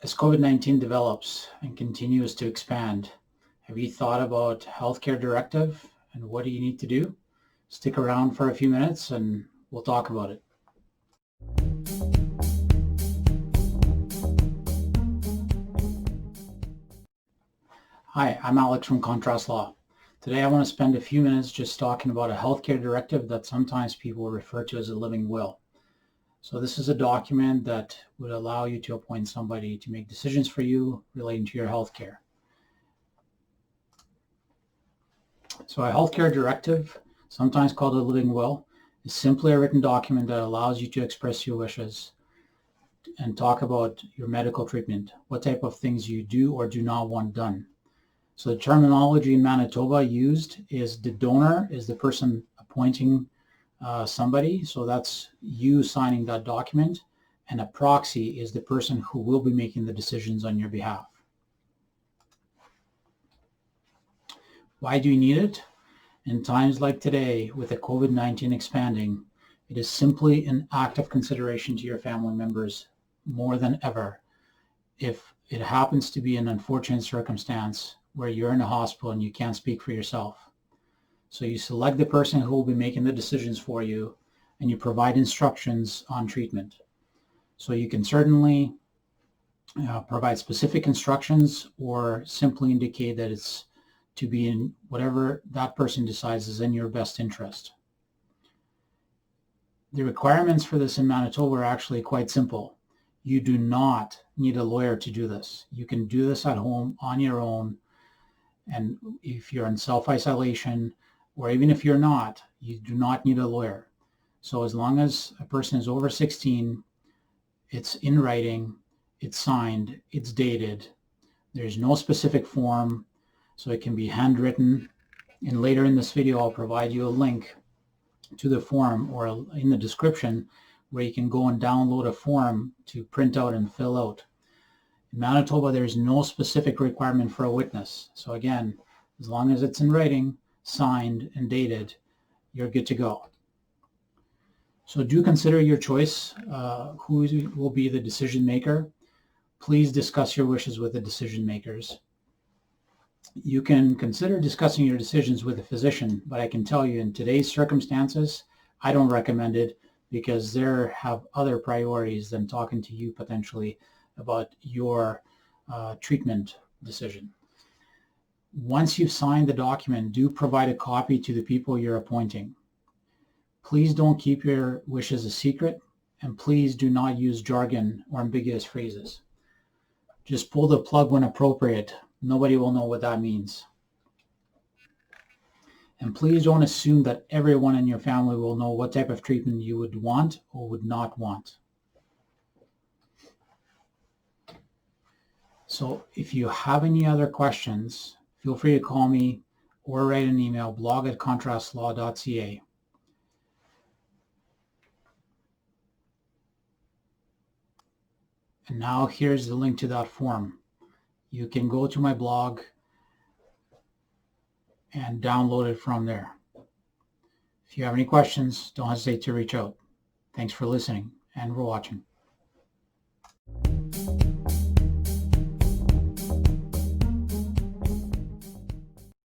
As COVID-19 develops and continues to expand, have you thought about Health Care Directive and what do you need to do? Stick around for a few minutes and we'll talk about it. Hi, I'm Alex from Contrast Law. Today I want to spend a few minutes just talking about a healthcare directive that sometimes people refer to as a living will. So this is a document that would allow you to appoint somebody to make decisions for you relating to your healthcare. So a healthcare directive, sometimes called a living will, is simply a written document that allows you to express your wishes and talk about your medical treatment, what type of things you do or do not want done. So the terminology in Manitoba used is the donor is the person appointing somebody, so that's you signing that document, and a proxy is the person who will be making the decisions on your behalf. Why do you need it? In times like today, with the COVID-19 expanding, it is simply an act of consideration to your family members more than ever. If it happens to be an unfortunate circumstance where you're in a hospital and you can't speak for yourself, so you select the person who will be making the decisions for you and you provide instructions on treatment. So you can certainly provide specific instructions or simply indicate that it's to be in whatever that person decides is in your best interest. The requirements for this in Manitoba are actually quite simple. You do not need a lawyer to do this. You can do this at home on your own, and if you're in self-isolation, or even if you're not, you do not need a lawyer. So as long as a person is over 16, it's in writing, it's signed, it's dated. There's no specific form, so it can be handwritten. And later in this video, I'll provide you a link to the form or in the description where you can go and download a form to print out and fill out. In Manitoba, there's no specific requirement for a witness. So again, as long as it's in writing, signed and dated, you're good to go. So do consider your choice, who will be the decision maker. Please discuss your wishes with the decision makers. You can consider discussing your decisions with a physician, but I can tell you in today's circumstances, I don't recommend it because they have other priorities than talking to you potentially about your treatment decision. Once you've signed the document, do provide a copy to the people you're appointing. Please don't keep your wishes a secret, and please do not use jargon or ambiguous phrases. Just pull the plug when appropriate. Nobody will know what that means. And please don't assume that everyone in your family will know what type of treatment you would want or would not want. So if you have any other questions, feel free to call me or write an email, blog@contrastlaw.ca. And now here's the link to that form. You can go to my blog and download it from there. If you have any questions, don't hesitate to reach out. Thanks for listening and for watching.